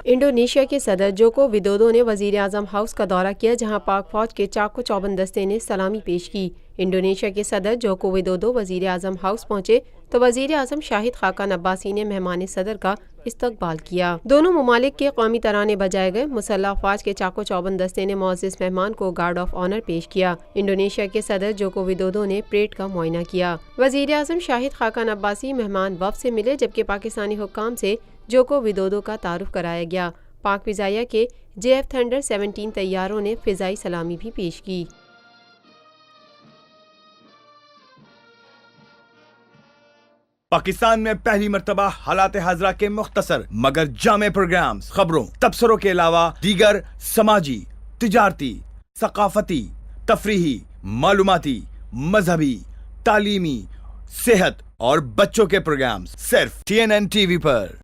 Indonesia کے صدر جوکو ودودو نے وزیر اعظم ہاؤس کا دورہ کیا، جہاں پاک فوج کے چاق و چوبند دستے نے سلامی پیش کی۔ انڈونیشیا کے صدر جوکو ودودو وزیر اعظم ہاؤس پہنچے تو وزیر اعظم شاہد خاقان عباسی نے مہمان صدر کا استقبال کیا۔ دونوں ممالک کے قومی ترانے بجائے گئے۔ مسلح افواج کے چاق و چوبند دستے نے معزز مہمان کو گارڈ آف آنر پیش کیا۔ انڈونیشیا کے صدر جوکو ودودو نے پریڈ کا معائنہ کیا۔ وزیر اعظم شاہد خاقان عباسی مہمان وفد سے ملے، جبکہ پاکستانی حکام سے جوکو ودودو کا تعارف کرایا گیا۔ پاک فضائیہ کے JF تھنڈر 17 طیاروں نے فضائی سلامی بھی پیش کی۔ پاکستان میں پہلی مرتبہ حالات حاضرہ کے مختصر مگر جامع پروگرامز، خبروں، تبصروں کے علاوہ دیگر سماجی، تجارتی، ثقافتی، تفریحی، معلوماتی، مذہبی، تعلیمی، صحت اور بچوں کے پروگرامز صرف TNN TV پر۔